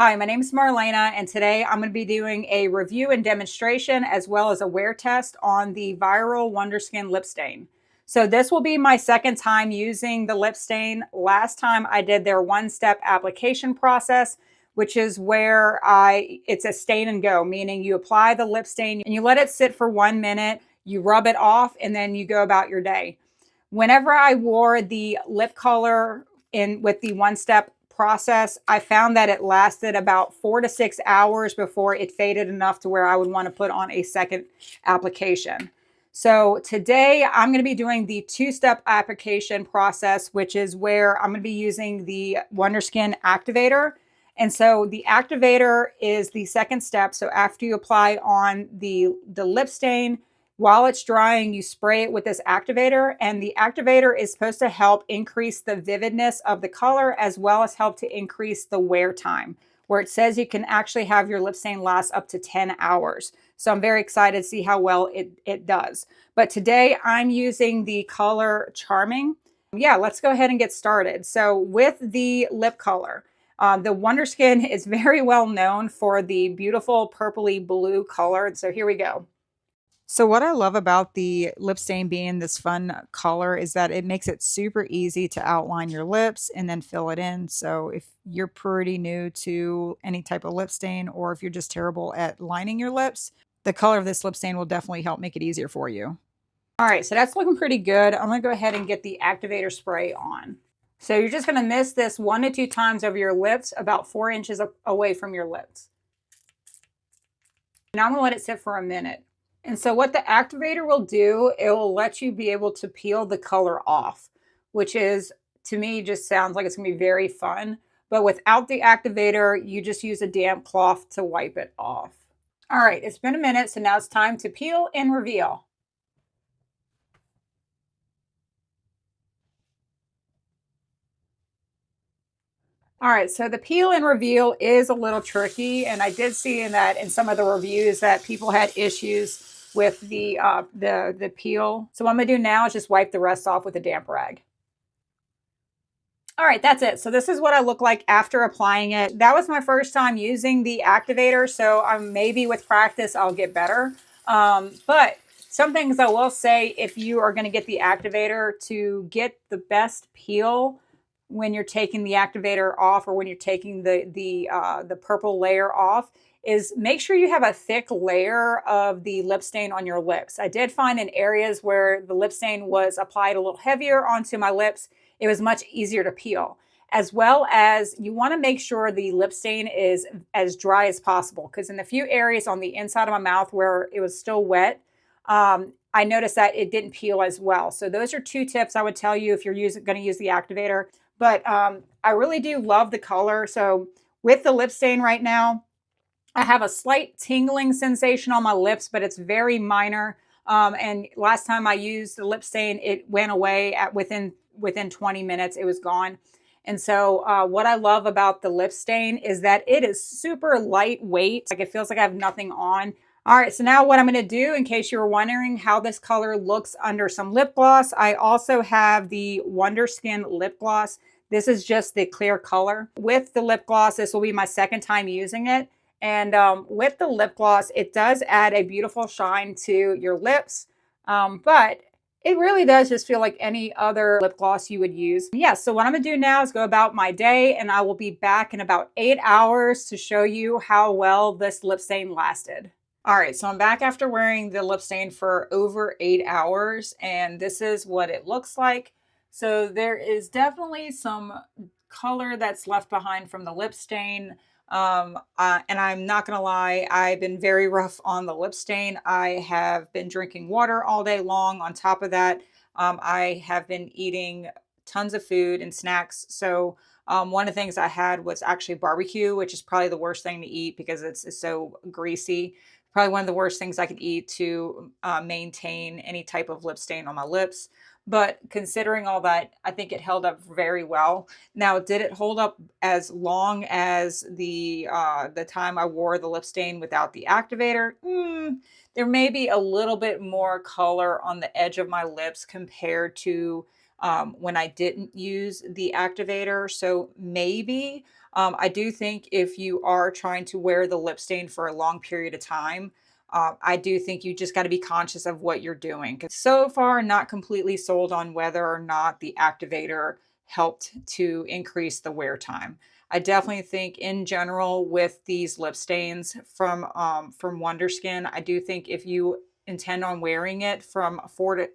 Hi, my name is Marlena, and today I'm going to be doing a review and demonstration as well as a wear test on the viral Wonderskin lip stain. So this will be my second time using the lip stain. Last time I did their one-step application process, which is where it's a stain and go, meaning you apply the lip stain and you let it sit for 1 minute, you rub it off, and then you go about your day. Whenever I wore the lip color in with the one-step process, I found that it lasted about 4 to 6 hours before it faded enough to where I would want to put on a second application. So today I'm going to be doing the two-step application process, which is where I'm going to be using the Wonderskin Activator. And so the activator is the second step. So after you apply on the lip stain, while it's drying, you spray it with this activator, and the activator is supposed to help increase the vividness of the color as well as help to increase the wear time, where it says you can actually have your lip stain last up to 10 hours. So I'm very excited to see how well it does. But today I'm using the color Charming. Yeah, let's go ahead and get started. So with the lip color, the Wonderskin is very well known for the beautiful purpley blue color. So here we go. So what I love about the lip stain being this fun color is that it makes it super easy to outline your lips and then fill it in. So if you're pretty new to any type of lip stain, or if you're just terrible at lining your lips, the color of this lip stain will definitely help make it easier for you. All right, so that's looking pretty good. I'm gonna go ahead and get the activator spray on. So you're just gonna mist this 1 to 2 times over your lips, about 4 inches away from your lips. Now I'm gonna let it sit for a minute. And so what the activator will do, it will let you be able to peel the color off, which is, to me, just sounds like it's gonna be very fun. But without the activator, you just use a damp cloth to wipe it off. All right, it's been a minute, so now it's time to peel and reveal. All right, so the peel and reveal is a little tricky, and I did see in some of the reviews that people had issues with the peel. So what I'm gonna do now is just wipe the rest off with a damp rag. All right, that's it. So this is what I look like after applying it. That was my first time using the activator, so maybe with practice I'll get better. But some things I will say, if you are going to get the activator, to get the best peel when you're taking the activator off, or when you're taking the purple layer off, is make sure you have a thick layer of the lip stain on your lips. I did find in areas where the lip stain was applied a little heavier onto my lips, it was much easier to peel. As well as, you want to make sure the lip stain is as dry as possible, because in the few areas on the inside of my mouth where it was still wet, I noticed that it didn't peel as well. So those are 2 tips I would tell you if you're going to use the activator. But I really do love the color. So with the lip stain right now, I have a slight tingling sensation on my lips, but it's very minor. And last time I used the lip stain, it went away within 20 minutes. It was gone. And so what I love about the lip stain is that it is super lightweight. Like, it feels like I have nothing on. All right, so now what I'm going to do, in case you were wondering how this color looks under some lip gloss, I also have the Wonderskin lip gloss. This is just the clear color. With the lip gloss, this will be my second time using it. And with the lip gloss, it does add a beautiful shine to your lips, but it really does just feel like any other lip gloss you would use. Yeah, so what I'm gonna do now is go about my day, and I will be back in about 8 hours to show you how well this lip stain lasted. All right, so I'm back after wearing the lip stain for over 8 hours, and this is what it looks like. So there is definitely some color that's left behind from the lip stain. And I'm not gonna lie, I've been very rough on the lip stain. I have been drinking water all day long. On top of that, I have been eating tons of food and snacks. So one of the things I had was actually barbecue, which is probably the worst thing to eat because it's so greasy. Probably one of the worst things I could eat to maintain any type of lip stain on my lips. But considering all that, I think it held up very well. Now, did it hold up as long as the time I wore the lip stain without the activator? There may be a little bit more color on the edge of my lips compared to when I didn't use the activator. So maybe I do think if you are trying to wear the lip stain for a long period of time, I do think you just got to be conscious of what you're doing. 'Cause so far, not completely sold on whether or not the activator helped to increase the wear time. I definitely think in general with these lip stains from Wonderskin, I do think if you intend on wearing it from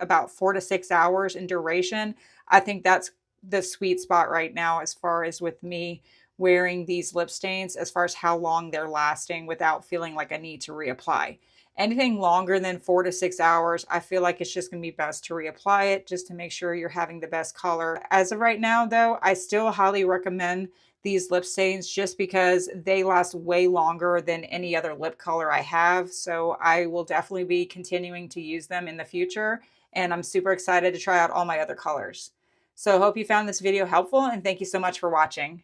about 4 to 6 hours in duration, I think that's the sweet spot right now as far as with me wearing these lip stains, as far as how long they're lasting without feeling like I need to reapply. Anything longer than 4 to 6 hours, I feel like it's just going to be best to reapply it just to make sure you're having the best color. As of right now, though, I still highly recommend these lip stains just because they last way longer than any other lip color I have. So I will definitely be continuing to use them in the future. And I'm super excited to try out all my other colors. So I hope you found this video helpful and thank you so much for watching.